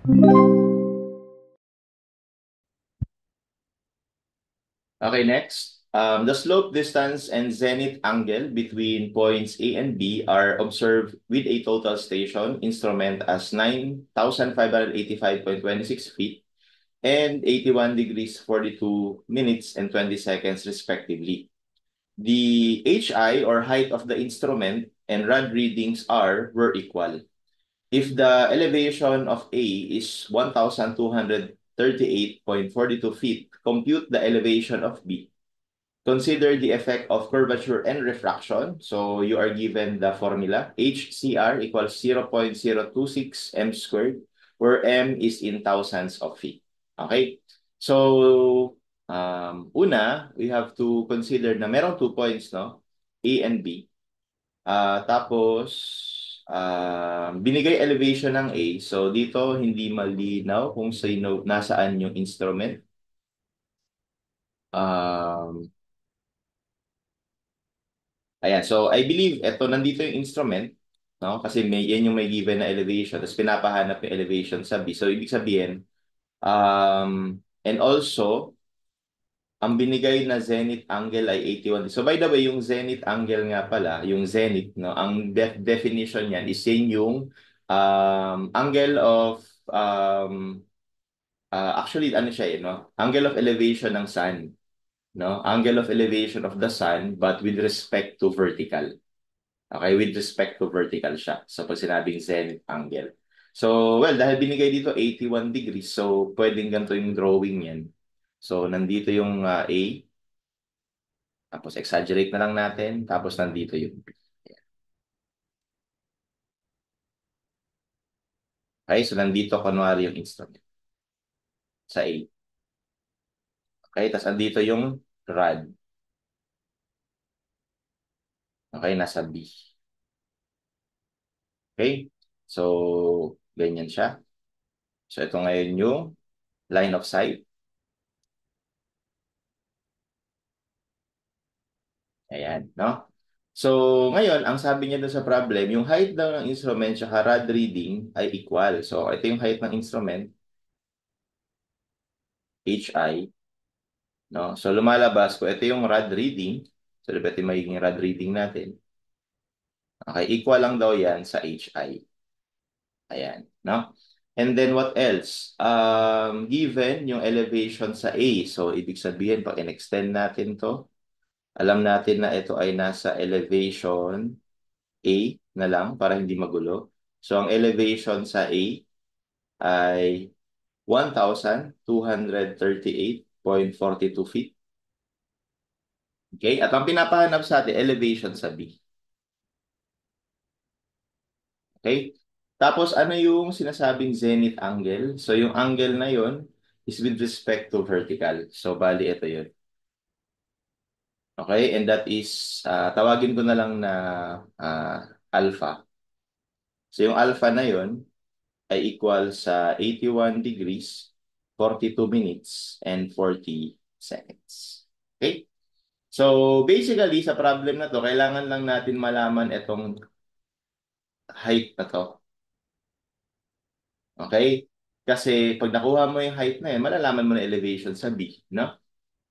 Okay, next. The slope distance and zenith angle between points A and B are observed with a total station instrument as 9,585.26 feet and 81 degrees 42 minutes and 20 seconds respectively. The HI or height of the instrument and rad readings were equal. If the elevation of A is 1,238.42 feet, compute the elevation of B. Consider the effect of curvature and refraction. So you are given the formula. HCR equals 0.026 m squared, where m is in thousands of feet. Okay? So, una, we have to consider na merong 2 points, no? A and B. Tapos, binigay elevation ng A. So, dito hindi malinaw kung nasaan yung instrument. Um, Ayan, so I believe ito nandito yung instrument, no? Kasi yan yung may given na elevation, tapos pinapahanap yung elevation sa B. So ibig sabihin, and also ang binigay na zenith angle ay 81. So by the way, yung zenith angle nga pala, yung zenith, no? Ang definition niyan is yung angle of actually ano siya, no? Angle of elevation ng sun, no? Angle of elevation of the sun but with respect to vertical. Okay, with respect to vertical siya. So, pag sinabing zenith angle. So, well, dahil binigay dito 81 degrees, so pwedeng ganito yung drawing yan. So, nandito yung A, tapos exaggerate na lang natin, tapos nandito yung B. Okay, so nandito kunwari yung instrument sa A. Okay, tapos nandito yung rad. Okay, nasa B. Okay, so ganyan siya. So, ito ngayon yung line of sight. Ayan, no? So, ngayon, ang sabi niya doon sa problem, yung height daw ng instrument at rad reading ay equal. So, ito yung height ng instrument, HI, no? So, lumalabas ko, ito yung rad reading. So, ito yung magiging rad reading natin. Okay, equal lang daw yan sa HI. Ayan, no? And then what else? Given yung elevation sa A, so ibig sabihin, pag in-extend natin to, alam natin na ito ay nasa elevation A na lang para hindi magulo. So, ang elevation sa A ay 1,238.42 feet. Okay? At ang pinapahanap sa atin, elevation sa B. Okay? Tapos, ano yung sinasabing zenith angle? So, yung angle na yon is with respect to vertical. So, bali, ito yun. Okay? And that is, tawagin ko na lang na alpha. So, yung alpha na yon ay equal sa 81 degrees, 42 minutes, and 40 seconds. Okay? So, basically, sa problem na to, kailangan lang natin malaman itong height na to. Okay? Kasi pag nakuha mo yung height na yan, malalaman mo na elevation sa B, no?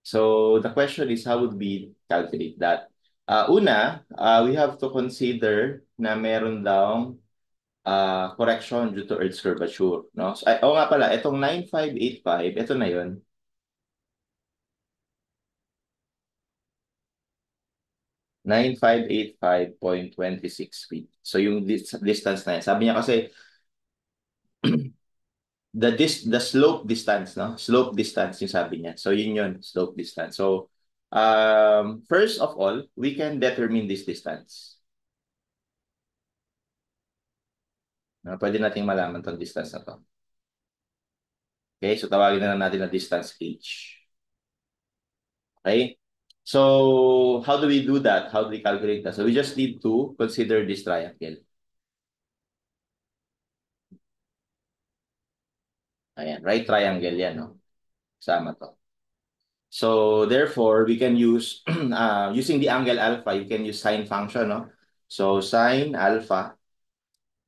So, the question is, how would we calculate that? Una, we have to consider na meron daw correction due to Earth's curvature, no? So, oo nga pala, itong 9585, ito na yun. 9,585.26 feet. So, yung distance na yan. Sabi niya kasi, the slope distance, no? Slope distance yung sabi niya. So, yun, slope distance. So, first of all, we can determine this distance. Pwede nating malaman tong distance na to. Okay, so tawagin na lang natin na distance h. Okay? So, how do we do that? How do we calculate that? So, we just need to consider this triangle. Ayan, right triangle yan, no? Sama to. So, therefore, we can use, using the angle alpha, you can use sine function, no? So, sine alpha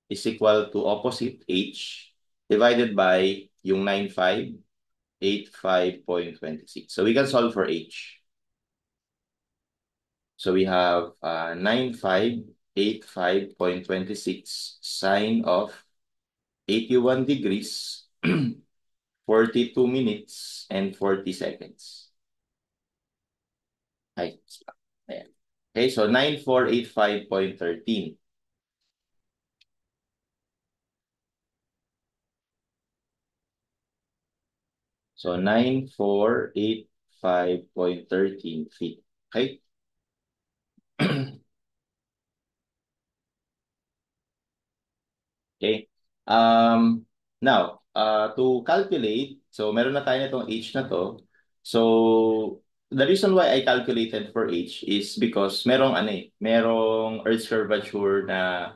is equal to opposite h divided by yung 9585.26. So we can solve for h. So we have 9585.26 sine of 81 degrees, 42 minutes, and 40 seconds. Ay, ayan. Okay, so 9485.13. So 9485.13 feet. Okay? Okay. Now, to calculate, so meron na tayo nitong h na to. So, the reason why I calculated for h is because merong Earth's curvature na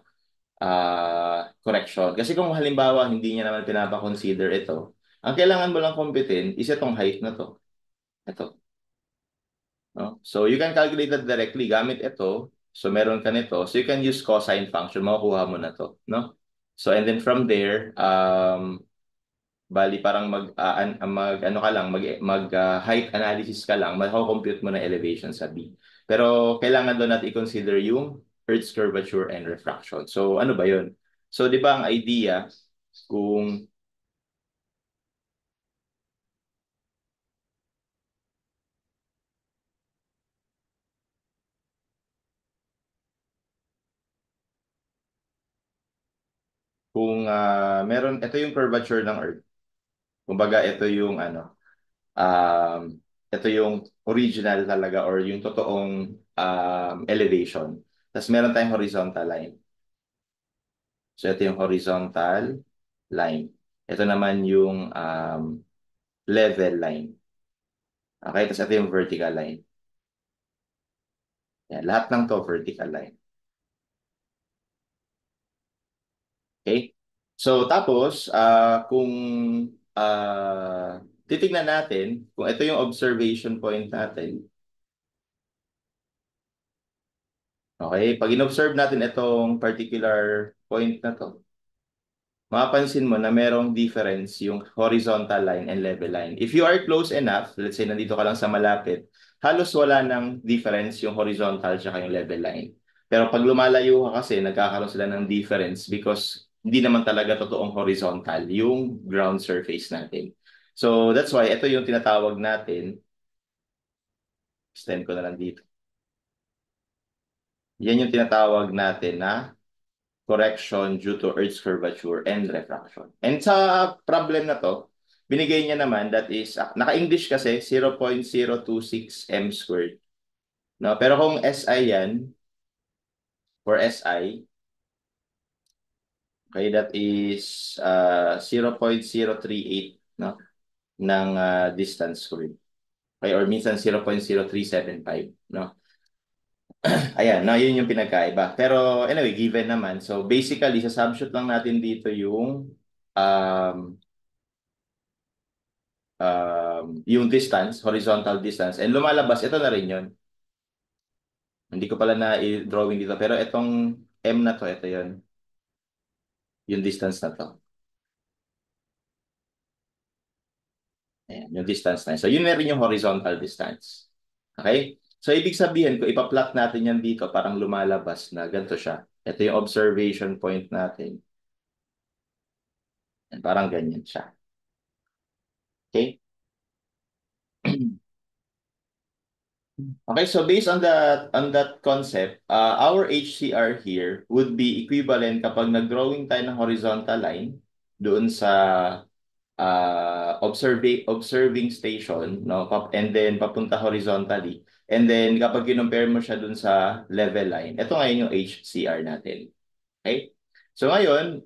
correction. Kasi kung halimbawa hindi niya naman pinapa-consider ito, ang kailangan mo lang kumpitin is itong height na to. Ito. No? So, you can calculate that directly gamit ito. So, meron ka nito. So, you can use cosine function. Makukuha mo na to. No? So, and then from there, bali parang ano ka lang, height analysis ka lang, mako-compute mo na elevation sa B. Pero kailangan doon natin i-consider yung Earth's curvature and refraction. So, ano ba yun? So, di ba ang idea, kung meron, ito yung curvature ng Earth. Kumbaga, um, ito yung original talaga or yung totoong elevation. Tapos meron tayong horizontal line. So ito yung horizontal line. Ito naman yung level line. Okay, tapos ito yung vertical line. Yan, lahat ng to vertical line. Okay? So tapos, kung titignan natin, kung ito yung observation point natin, okay, pag in-observe natin itong particular point na to, mapapansin mo na merong difference yung horizontal line and level line. If you are close enough, let's say nandito ka lang sa malapit, halos wala ng difference yung horizontal at yung level line. Pero pag lumalayo ka kasi, nagkakaroon sila ng difference because hindi naman talaga totoong horizontal yung ground surface natin. So that's why ito yung tinatawag natin, extend ko na lang dito. Yan yung tinatawag natin na correction due to Earth's curvature and refraction. And sa problem na to, binigay niya naman that is, naka-English kasi 0.026 m squared. No? Pero kung SI yan, for SI, okay, that is 0.038 no? ng distance squared. Okay, or minsan 0.0375. No? Ayan, no, yun yung pinagkaiba. Pero anyway, given naman. So basically, sa substitute lang natin dito yung distance, horizontal distance, and lumalabas, ito na rin yun. Hindi ko pala na-drawing dito, pero itong M na to, ito yun. Yung distance na to. Ayan, yung distance na yun. So, yun na rin yung horizontal distance. Okay? So, ibig sabihin, kung ipa-plot natin yan dito, parang lumalabas na ganito siya. Ito yung observation point natin. And parang ganyan siya. Okay? Okay, so based on that concept, our HCR here would be equivalent kapag nag-drawing tayo ng horizontal line doon sa observing station, no, and then papunta horizontally. And then kapag kinumpare mo siya doon sa level line, ito ngayon yung HCR natin. Okay? So ngayon,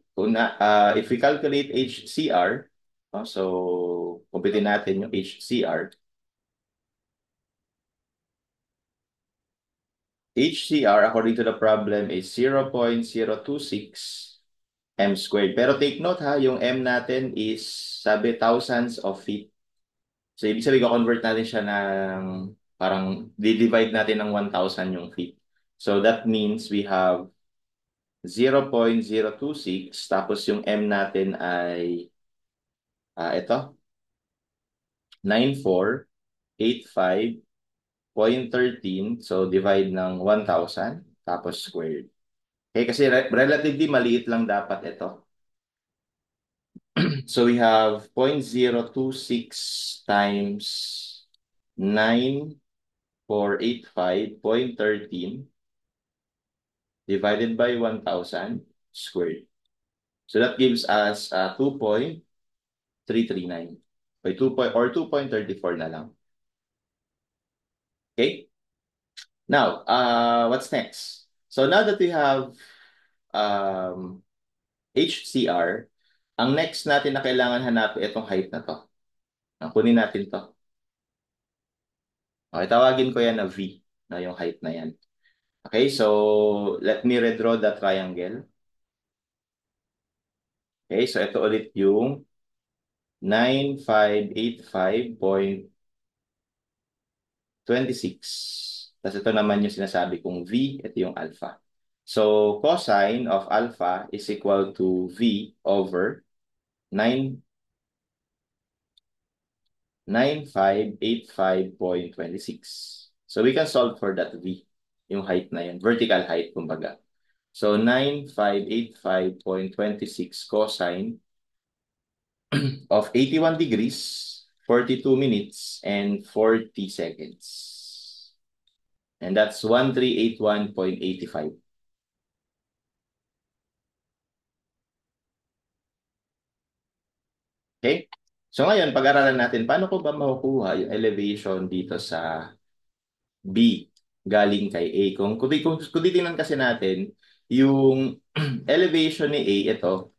if we calculate HCR, so kumpitin natin yung HCR. HCR, according to the problem, is 0.026 m squared. Pero take note ha, yung m natin is, sabi, thousands of feet. So, ibig sabihin, convert natin siya ng, parang, di-divide natin ng 1,000 yung feet. So, that means we have 0.026, tapos yung m natin ay Ito, 9485.13. So, divide ng 1,000, tapos squared. Okay, kasi relatively maliit lang dapat ito. So, we have 0.026 times 9485.13 divided by 1,000 squared. So, that gives us 2.339 by 2.34 na lang. Okay? Now, what's next? So now that we have HCR, ang next natin na kailangan hanapin itong height na to. Kunin natin to. Okay, tawagin ko yan na V, na yung height na yan. Okay, so let me redraw the triangle. Okay, so ito ulit yung 9585.26. Tapos ito naman yung sinasabi kong V, ito yung alpha. So cosine of alpha is equal to V over 9585.26. So we can solve for that V, yung height na yun, vertical height kumbaga. So 9585.26 cosine of 81 degrees, 42 minutes, and 40 seconds. And that's 1381.85. Okay? So ngayon, pag-aralan natin, paano ko ba makukuha yung elevation dito sa B galing kay A? Kung titingnan kasi natin, yung elevation ni A, ito,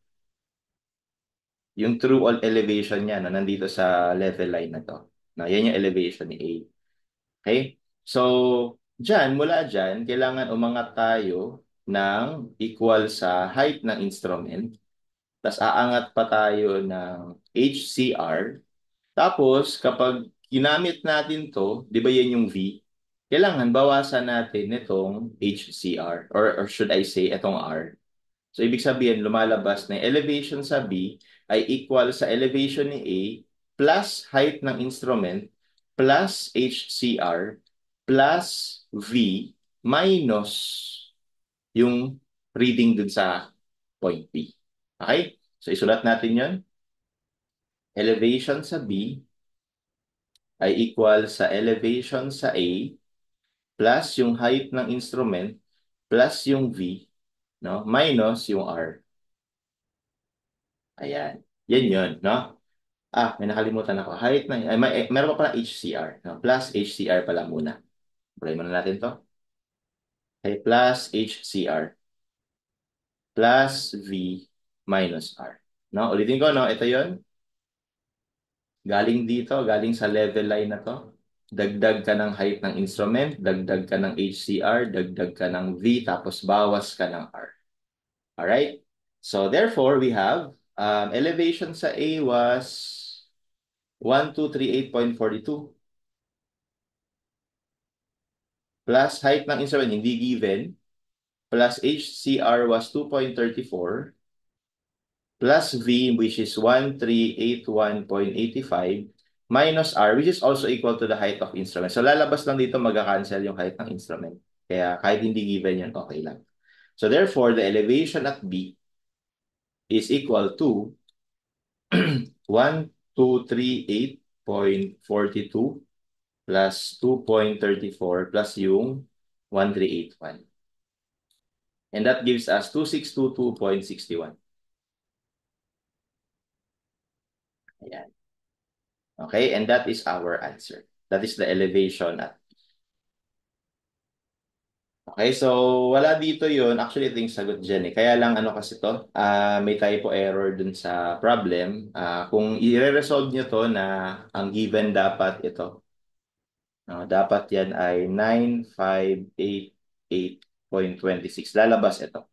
yung true elevation niya, no, nandito sa level line na to. No, yan yung elevation ni A. Okay? So, mula dyan, kailangan umangat tayo ng equal sa height ng instrument. Tapos aangat pa tayo ng HCR. Tapos, kapag ginamit natin to, di ba yan yung V? Kailangan bawasan natin itong HCR or should I say itong R. So, ibig sabihin, lumalabas na yung elevation sa B ay equal sa elevation ni A plus height ng instrument plus HCR plus V minus yung reading dun sa point B. Okay? So, isulat natin yon. Elevation sa B ay equal sa elevation sa A plus yung height ng instrument plus yung V, no, minus yung R. Ayan. Yan yun, no? May nakalimutan ako. Height ng, meron pa pala HCR, no? Plus HCR pala muna. Pray muna natin to. Okay, plus HCR plus V minus R. No, ulitin ko, no? Ito yon. Galing dito, galing sa level line na to. Dagdag ka ng height ng instrument, dagdag ka ng HCR, dagdag ka ng V, tapos bawas ka ng R. Alright? So, therefore, we have elevation sa A was 1238.42 plus height ng instrument, hindi given, plus HCR was 2.34 plus V, which is 1381.85 minus R, which is also equal to the height of instrument. So, lalabas lang dito, mag-cancel yung height ng instrument. Kaya, kahit hindi given yan, okay lang. So, therefore, the elevation at B is equal to 1238.42 plus 2.34 plus yung 1381. And that gives us 2622.61. Ayan. Okay, and that is our answer. That is the elevation at B. Okay, so wala dito yun. Actually, ito yung sagot dyan eh. Kaya lang ano kasi to, may typo error dun sa problem. Kung i-resolve nyo to na ang given dapat ito, dapat yan ay 9588.26. Lalabas ito.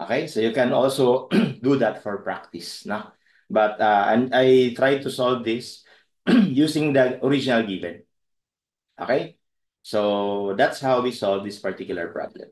Okay, so you can also do that for practice. No? But and I tried to solve this using the original given. Okay? So that's how we solve this particular problem.